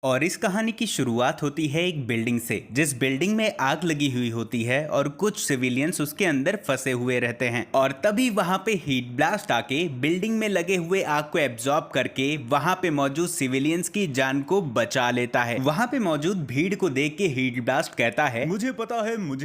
और इस कहानी की शुरुआत होती है एक बिल्डिंग से, जिस बिल्डिंग में आग लगी हुई होती है और कुछ सिविलियंस उसके अंदर फंसे हुए रहते हैं। और तभी वहां पे हीट ब्लास्ट आके बिल्डिंग में लगे हुए आग को एब्जॉर्ब करके वहां पे मौजूद सिविलियंस की जान को बचा लेता है। वहां पे मौजूद भीड़ को देख के हीट ब्लास्ट कहता है, मुझे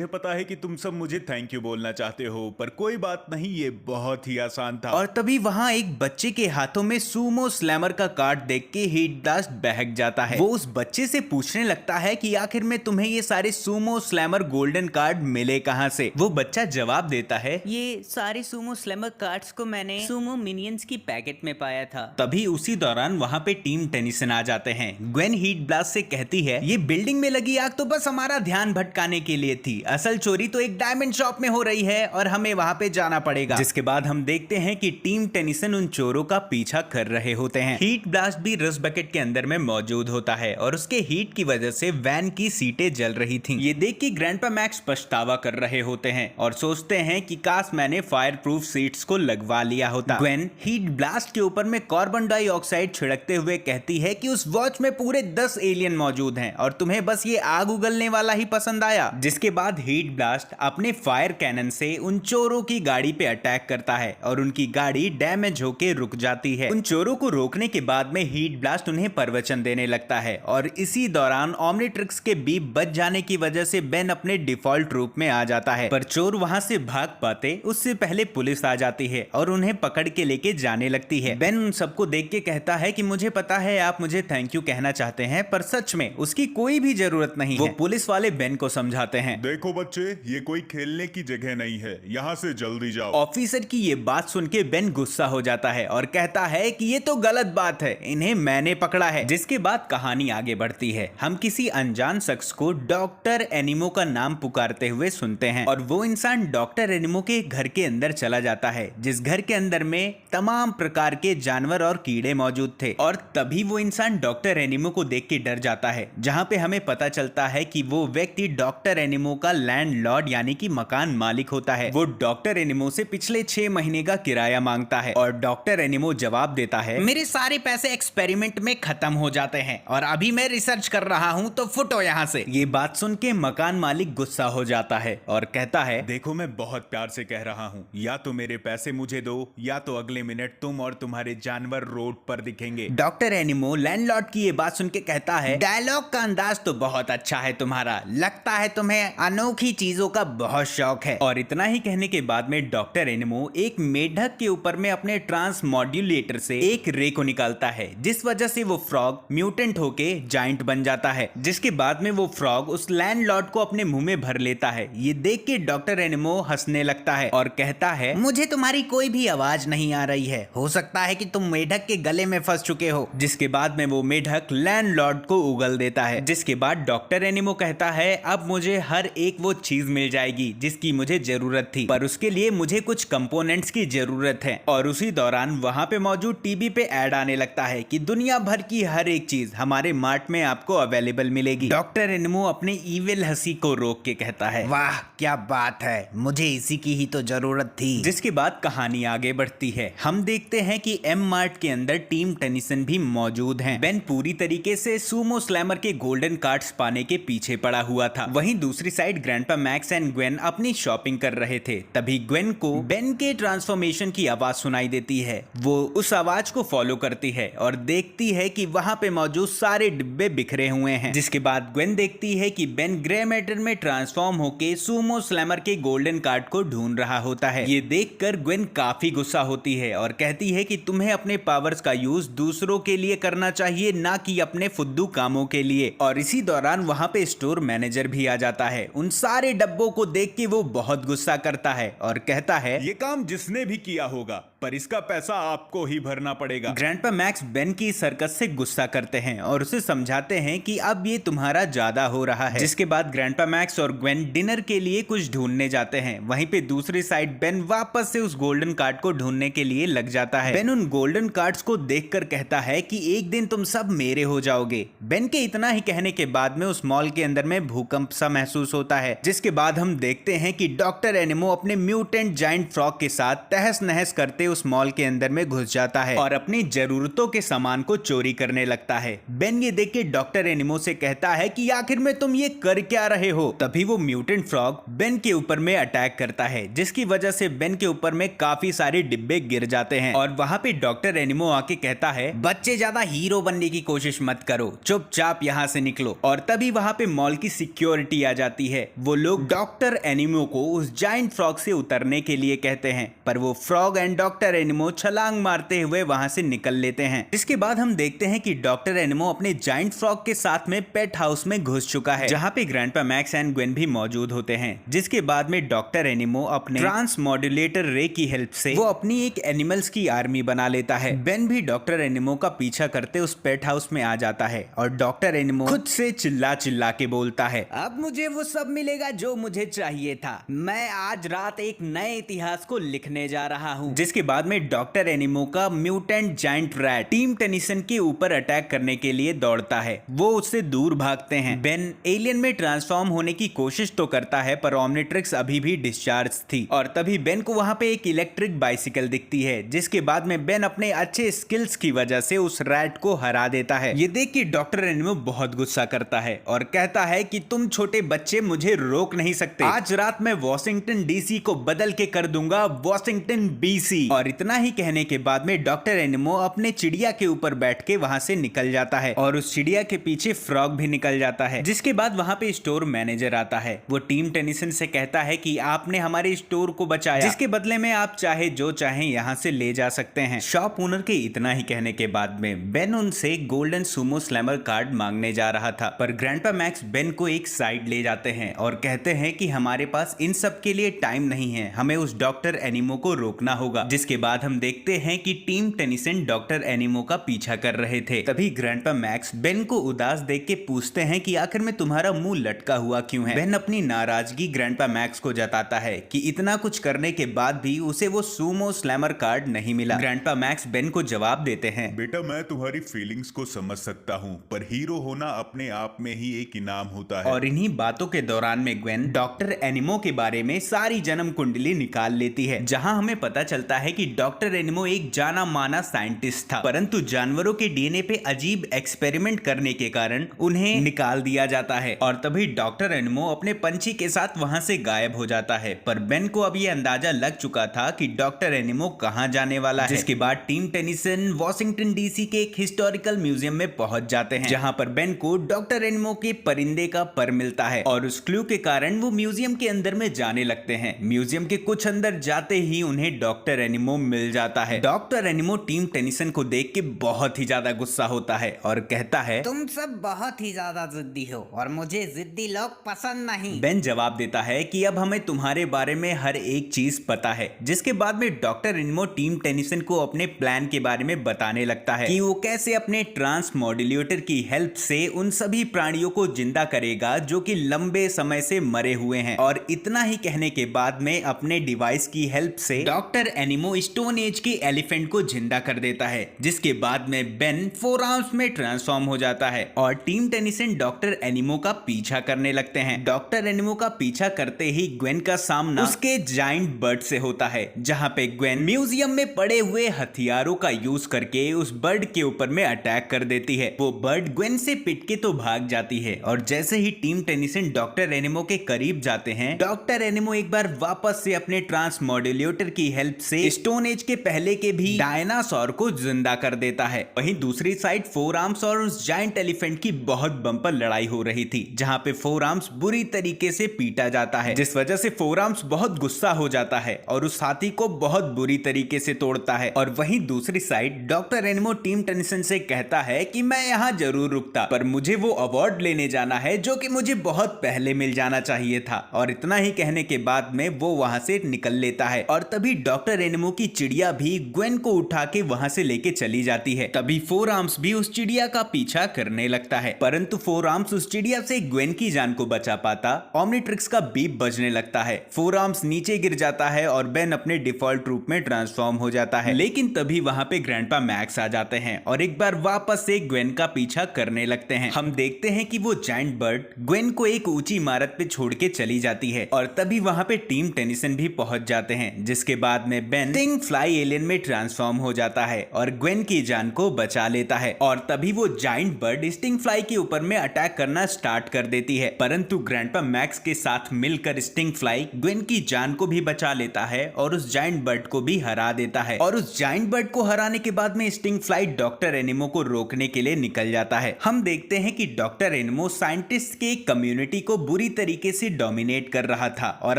पता है कि तुम सब मुझे थैंक यू बोलना चाहते हो, पर कोई बात नहीं, ये बहुत ही आसान था। और तभी वहां एक बच्चे के हाथों में सूमो स्लैमर का कार्ड देख के हीट ब्लास्ट बहक जाता है। वो उस बच्चे से पूछने लगता है कि आखिर में तुम्हें ये सारे सूमो स्लैमर गोल्डन कार्ड मिले कहां से। वो बच्चा जवाब देता है, ये सारे सूमो स्लैमर कार्ड्स को मैंने सूमो मिनियंस की पैकेट में पाया था। तभी उसी दौरान वहां पे टीम टेनिसन आ जाते हैं। ग्वेन हीट ब्लास्ट से कहती है, ये बिल्डिंग में लगी आग तो बस हमारा ध्यान भटकाने के लिए थी, असल चोरी तो एक डायमंड शॉप में हो रही है और हमें वहां पे जाना पड़ेगा। जिसके बाद हम देखते हैं कि टीम टेनिसन उन चोरों का पीछा कर रहे होते हैं। हीट ब्लास्ट भी रस बकेट के अंदर में मौजूद होता है और उसके हीट की वजह से वैन की सीटें जल रही थीं। ये देख के ग्रैंडपा मैक्स पछतावा कर रहे होते हैं और सोचते हैं कि काश मैंने फायर प्रूफ सीट्स को लगवा लिया होता। ग्वेन हीट ब्लास्ट के ऊपर में कार्बन डाइऑक्साइड छिड़कते हुए कहती है कि उस वॉच में पूरे 10 एलियन मौजूद हैं और तुम्हें बस ये आग उगलने वाला ही पसंद आया। जिसके बाद हीट ब्लास्ट अपने फायर कैनन से उन चोरों की गाड़ी पे अटैक करता है और उनकी गाड़ी डैमेज होके रुक जाती है। उन चोरों को रोकने के बाद में हीट ब्लास्ट उन्हें प्रवचन देने लगता है और इसी दौरान ओमनिट्रिक्स के बीप बच जाने की वजह से बेन अपने डिफॉल्ट रूप में आ जाता है। पर चोर वहां से भाग पाते उससे पहले पुलिस आ जाती है और उन्हें पकड़ के लेके जाने लगती है। बेन उन सबको देख के कहता है कि मुझे पता है आप मुझे थैंक यू कहना चाहते हैं, पर सच में उसकी कोई भी जरूरत नहीं है। वो पुलिस वाले बेन को समझाते हैं, देखो बच्चे, ये कोई खेलने की जगह नहीं है, यहाँ से जल्दी जाओ। ऑफिसर की ये बात सुन के बेन गुस्सा हो जाता है और कहता है कि ये तो गलत बात है, इन्हें मैंने पकड़ा है। जिसके बाद कहानी आगे बढ़ती है। हम किसी अनजान शख्स को डॉक्टर एनिमो का नाम पुकारते हुए सुनते हैं और वो इंसान डॉक्टर एनिमो के घर के अंदर चला जाता है, जिस घर के अंदर में तमाम प्रकार के जानवर और कीड़े मौजूद थे। और तभी वो इंसान डॉक्टर एनिमो को देख के डर जाता है, जहां पे हमें पता चलता है कि वो व्यक्ति डॉक्टर एनिमो का लैंडलॉर्ड यानी कि मकान मालिक होता है। वो डॉक्टर एनिमो से पिछले 6 महीने का किराया मांगता है और डॉक्टर एनिमो जवाब देता है, मेरे सारे पैसे एक्सपेरिमेंट में खत्म हो जाते हैं और अभी मैं रिसर्च कर रहा हूँ, तो फुटो यहाँ से। ये बात सुन के मकान मालिक गुस्सा हो जाता है और कहता है, देखो, मैं बहुत प्यार से कह रहा हूँ, या तो मेरे पैसे मुझे दो या तो अगले मिनट तुम और तुम्हारे जानवर रोड पर दिखेंगे। डॉक्टर एनिमो लैंडलॉर्ड की ये बात सुन के कहता है, डायलॉग का अंदाज तो बहुत अच्छा है तुम्हारा, लगता है तुम्हें अनोखी चीजों का बहुत शौक है। और इतना ही कहने के बाद में डॉक्टर एनिमो एक मेढक के ऊपर में अपने ट्रांस मॉड्यूलेटर से एक रे को निकालता है, जिस वजह से वो फ्रॉग म्यूटेंट होके जाइंट बन जाता है। जिसके बाद में वो फ्रॉग उस लैंडलॉर्ड को अपने मुंह में भर लेता है। ये देख के डॉक्टर एनिमो हंसने लगता है और कहता है, मुझे तुम्हारी कोई भी आवाज नहीं आ रही है, हो सकता है कि तुम मेढक के गले में फंस चुके हो। जिसके बाद में वो मेढक लैंडलॉर्ड को उगल देता है। जिसके बाद डॉक्टर एनिमो कहता है, अब मुझे हर एक वो चीज मिल जाएगी जिसकी मुझे जरूरत थी, पर उसके लिए मुझे कुछ कंपोनेंट्स की जरूरत है। और उसी दौरान वहां पे मौजूद टीवी पे ऐड आने लगता है कि दुनिया भर की हर एक चीज हमारे मार्ट में आपको अवेलेबल मिलेगी। डॉक्टर एनिमो अपने ईविल हंसी को रोक के कहता है, वाह क्या बात है, मुझे इसी की ही तो जरूरत थी। जिसके बाद कहानी आगे बढ़ती है। हम देखते हैं कि एम मार्ट के अंदर टीम टेनिसन भी मौजूद हैं। बेन पूरी तरीके से सूमो स्लैमर के गोल्डन कार्ड्स पाने के पीछे पड़ा हुआ था। वहीं दूसरी side grandpa max and Gwen अपनी शॉपिंग कर रहे थे। तभी ग्वेन को बेन के ट्रांसफॉर्मेशन की आवाज सुनाई देती है। वो उस आवाज को फॉलो करती है और देखती है कि वहां पे मौजूद सारे डिब्बे बिखरे हुए हैं। जिसके बाद ग्वेन देखती है कि बेन ग्रे मैटर में ट्रांसफॉर्म होके सूमो स्लैमर के गोल्डन कार्ड को ढूंढ रहा होता है। ये देखकर ग्वेन काफी गुस्सा होती है और कहती है कि तुम्हें अपने पावर्स का यूज दूसरों के लिए करना चाहिए, ना कि अपने फुद्दू कामों के लिए। और इसी दौरान वहां पे स्टोर मैनेजर भी आ जाता है। उन सारे डब्बों को देख के वो बहुत गुस्सा करता है और कहता है, ये काम जिसने भी किया होगा, पर इसका पैसा आपको ही भरना पड़ेगा। ग्रैंडपा मैक्स बेन की सर्कस से गुस्सा करते हैं और उसे समझाते हैं कि अब ये तुम्हारा ज्यादा हो रहा है। जिसके बाद ग्रैंडपा मैक्स और ग्वेन डिनर के लिए कुछ ढूंढने जाते हैं। वहीं पे दूसरी साइड बेन वापस से उस गोल्डन कार्ड को ढूंढने के लिए लग जाता है। बेन उन गोल्डन कार्ड्स को देखकर कहता है कि एक दिन तुम सब मेरे हो जाओगे। बेन के इतना ही कहने के बाद में उस मॉल के अंदर में भूकंप सा महसूस होता है। जिसके बाद हम देखते हैं कि डॉक्टर एनिमो अपने म्यूटेंट जायंट फ्रॉग के साथ तहस नहस करते उस मॉल के अंदर में घुस जाता है और अपनी जरूरतों के सामान को चोरी करने लगता है। बेन ये देख के डॉक्टर एनिमो से कहता है कि आखिर में तुम ये कर क्या रहे हो। तभी वो म्यूटेंट फ्रॉग बेन के ऊपर में अटैक करता है, जिसकी वजह से बेन के ऊपर में काफी सारे डिब्बे गिर जाते हैं और वहां पे डॉक्टर एनिमो आके कहता है, बच्चे ज्यादा हीरो बनने की कोशिश मत करो, चुपचाप यहाँ से निकलो। और तभी वहां पे मॉल की सिक्योरिटी आ जाती है। वो लोग डॉक्टर एनिमो को उस जायंट फ्रॉग से उतरने के लिए कहते हैं, पर वो फ्रॉग एंड डॉक्टर एनिमो छलांग मारते हुए वहां से निकल लेते हैं। इसके बाद हम देखते हैं कि डॉक्टर एनिमो अपने जायंट फ्रॉग के साथ में पेट हाउस में घुस चुका है, जहां पे ग्रैंडपा मैक्स एंड ग्वेन भी मौजूद होते हैं। जिसके बाद में डॉक्टर एनिमो अपने ट्रांस मॉड्यूलेटर रे की हेल्प से वो अपनी एक एनिमल्स की आर्मी बना लेता है। बेन भी डॉक्टर एनिमो का पीछा करते उस पेट हाउस में आ जाता है और डॉक्टर एनिमो खुद से चिल्ला चिल्ला के बोलता है, अब मुझे वो सब मिलेगा जो मुझे चाहिए था। मैं आज रात एक नए इतिहास को लिखने जा रहा हूँ। जिसके बाद में डॉक्टर एनिमो का mutant giant rat team Tennyson के ऊपर अटैक करने के लिए दौड़ता है। वो उससे दूर भागते हैं। बेन एलियन में ट्रांसफॉर्म होने की कोशिश तो करता है, पर ओमनिट्रिक्स अभी भी डिस्चार्ज थी और तभी बेन को वहां पे एक इलेक्ट्रिक बाइसिकल दिखती है। जिसके बाद में बेन अपने अच्छे स्किल्स की वजह से उस रैट को हरा देता है। ये देख के डॉक्टर एनिमो बहुत गुस्सा करता है और कहता है कि तुम छोटे बच्चे मुझे रोक नहीं सकते। आज रात मैं वॉशिंगटन डीसी को बदल के कर दूंगा वॉशिंगटन बीसी। और इतना ही कहने के बाद में डॉक्टर एनिमो अपने चिड़िया के ऊपर बैठ के वहां से निकल जाता है और उस चिड़िया के पीछे फ्रॉग भी निकल जाता है। जिसके बाद वहां पे स्टोर मैनेजर आता है। वो टीम टेनिसन से कहता है कि आपने हमारे स्टोर को बचाया, जिसके बदले में आप चाहे जो चाहे यहाँ से ले जा सकते हैं। शॉप ओनर के इतना ही कहने के बाद में बेन उनसे गोल्डन सुमो स्लैमर कार्ड मांगने जा रहा था, पर ग्रैंडपा मैक्स बेन को एक साइड ले जाते हैं और कहते हैं कि हमारे पास इन सब के लिए टाइम नहीं है, हमें उस डॉक्टर एनिमो को रोकना होगा। जिसके बाद हम देखते हैं कि टीम टेनिसन डॉक्टर एनिमो का पीछा कर रहे थे। तभी ग्रैंडपा मैक्स बेन को उदास देख के पूछते हैं कि आखिर में तुम्हारा मुंह लटका हुआ क्यों है। बेन अपनी नाराजगी ग्रैंडपा मैक्स को जताता है कि इतना कुछ करने के बाद भी उसे वो सुमो स्लैमर कार्ड नहीं मिला। ग्रैंडपा मैक्स बेन को जवाब देते हैं, बेटा मैं तुम्हारी फीलिंग्स को समझ सकता हूँ, पर हीरो होना अपने आप में ही एक इनाम होता है। और इन्हीं बातों के दौरान में ग्वेन डॉक्टर एनिमो के बारे में सारी जन्म कुंडली निकाल लेती है, जहां हमें पता चलता है कि डॉक्टर एनिमो एक जाना माना साइंटिस्ट था, परंतु जानवरों के डीएनए पे अजीब एक्सपेरिमेंट करने के कारण उन्हें निकाल दिया जाता है। और तभी डॉक्टर एनिमो अपने पंछी के साथ वहां से गायब हो जाता है। पर बेन को अब ये अंदाजा लग चुका था कि डॉक्टर एनिमो कहां जाने वाला है। जिसके बाद टीम टेनिसन वॉशिंगटन डीसी के एक हिस्टोरिकल म्यूजियम में पहुंच जाते हैं, जहां पर बेन को डॉक्टर एनिमो के परिंदे का पर मिलता है और उस क्लू के कारण वो म्यूजियम के अंदर में जाने लगते हैं। म्यूजियम के कुछ अंदर जाते ही उन्हें डॉक्टर एनिमो मिल जाता है। डॉक्टर एनिमो टीम टेनिसन को देख के बहुत ही ज्यादा गुस्सा होता है और कहता है, तुम सब बहुत ही ज्यादा जिद्दी हो और मुझे जिद्दी लोग पसंद नहीं। बेन जवाब देता है कि अब हमें तुम्हारे बारे में हर एक चीज पता है। जिसके बाद में डॉक्टर एनिमो टीम टेनिसन को अपने प्लान के बारे में बताने लगता है कि वो कैसे अपने ट्रांस मॉड्यूलेटर की हेल्प से उन सभी प्राणियों को जिंदा करेगा जो कि लंबे समय से मरे हुए हैं। और इतना ही कहने के बाद में अपने डिवाइस की हेल्प से डॉक्टर एनिमो स्टोन एज के एलिफेंट को जिंदा कर देता है। जिसके बाद में बेन 4 आर्म्स में ट्रांसफॉर्म हो जाता है और टीम टेनिसन डॉक्टर एनिमो का पीछा करने लगते हैं। डॉक्टर एनिमो का पीछा करते ही ग्वेन का सामना उसके जायंट बर्ड से होता है, जहां पे ग्वेन म्यूजियम में पड़े हुए हथियारों का यूज करके उस बर्ड के ऊपर में अटैक कर देती है। वो बर्ड ग्वेन से पिट के तो भाग जाती है और जैसे ही टीम टेनिसन डॉक्टर एनिमो के करीब जाते हैं, डॉक्टर एनिमो एक बार वापस से अपने ट्रांस मॉड्यूलेटर की हेल्प से स्टोन एज के पहले के भी डायनासोर को जिंदा कर देता है। वहीं दूसरी साइड 4 आर्म्स और उस जायंट एलिफेंट की बहुत बम्पर लड़ाई हो रही थी, जहां पे 4 आर्म्स बुरी तरीके से पीटा जाता है, जिस वजह से 4 आर्म्स बहुत गुस्सा हो जाता है और उस हाथी को बहुत बुरी तरीके से तोड़ता है। और वहीं दूसरी साइड डॉक्टर एनिमो टीम टेनिसन से कहता है कि मैं यहाँ जरूर रुकता, पर मुझे वो अवार्ड लेने जाना है जो कि मुझे बहुत पहले मिल जाना चाहिए था। और इतना ही कहने के बाद में वो वहां से निकल लेता है और तभी डॉक्टर एनिमो की चिड़िया भी ग्वेन को उठा के वहां से लेके चली जाती है। तभी 4 आर्म्स भी उस चिड़िया का पीछा करने लगता है, परंतु 4 आर्म्स उस चिड़िया से ग्वेन की जान को बचा पाता। ओमनिट्रिक्स का बीप बजने लगता है, 4 आर्म्स नीचे गिर जाता है और बेन अपने डिफॉल्ट रूप में ट्रांसफॉर्म हो जाता है। लेकिन तभी वहां पे ग्रैंडपा मैक्स आ जाते हैं और एक बार वापस से ग्वेन का पीछा करने लगते हैं। हम देखते हैं कि वो जायंट बर्ड ग्वेन को एक ऊंची इमारत पे छोड़ के चली जाती है और तभी वहां पे टीम टेनिसन भी पहुंच जाते हैं। जिसके बाद में बेन स्टिंग फ्लाई एलियन में ट्रांसफॉर्म हो जाता है और ग्वेन की जान को बचा लेता है। और तभी वो जाइंट बर्ड स्टिंग फ्लाई के ऊपर में अटैक करना स्टार्ट कर देती है, परंतु ग्रैंडपा मैक्स के साथ मिलकर स्टिंग फ्लाई ग्वेन की जान को भी बचा लेता है और उस जाइंट बर्ड को भी हरा देता है। और उस जाइंट बर्ड को हराने के बाद में स्टिंग फ्लाई डॉक्टर एनिमो को रोकने के लिए निकल जाता है। हम देखते हैं कि डॉक्टर एनिमो साइंटिस्ट के कम्युनिटी को बुरी तरीके से डोमिनेट कर रहा था और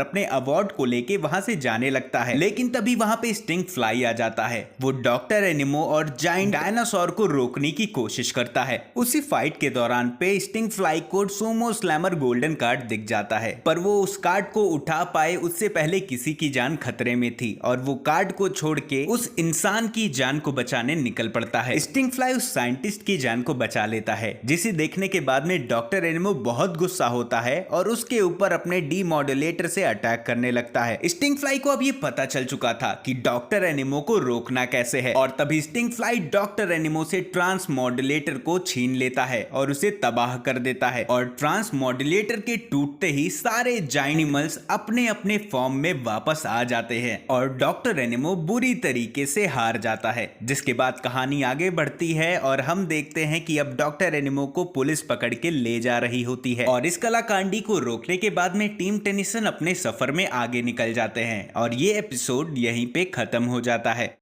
अपने अवार्ड को लेके वहां से जाने लगता है, लेकिन तभी वहां पे स्टिंग फ्लाई आ जाता है। वो डॉक्टर एनिमो और जाइंट डायनासोर को रोकने की कोशिश करता है। उसी फाइट के दौरान पे स्टिंग फ्लाई को सोमो स्लैमर गोल्डन कार्ड दिख जाता है, पर वो उस कार्ड को उठा पाए उससे पहले किसी की जान खतरे में थी और वो कार्ड को छोड़ के उस इंसान की जान को बचाने निकल पड़ता है। स्टिंग फ्लाई उस साइंटिस्ट की जान को बचा लेता है, जिसे देखने के बाद में डॉक्टर एनिमो बहुत गुस्सा होता है और उसके ऊपर अपने डीमॉड्यूलेटर से अटैक करने लगता है। स्टिंग फ्लाई को अब ये पता चल चुका था कि डॉक्टर एनिमो को रोकना कैसे है और तभी स्टिंग फ्लाई डॉक्टर एनिमो से ट्रांस मॉड्यूलेटर को छीन लेता है और उसे तबाह कर देता है। और ट्रांस मॉड्यूलेटर के टूटते ही सारे जाइनिमल्स अपने अपने फॉर्म में वापस आ जाते हैं और डॉक्टर एनिमो बुरी तरीके से हार जाता है। जिसके बाद कहानी आगे बढ़ती है और हम देखते हैं कि अब डॉक्टर एनिमो को पुलिस पकड़ के ले जा रही होती है और इस कलाकांडी को रोकने के बाद में टीम टेनिसन अपने सफर में आगे निकल जाते हैं और ये एपिसोड यहीं पे खत्म हो जाता है।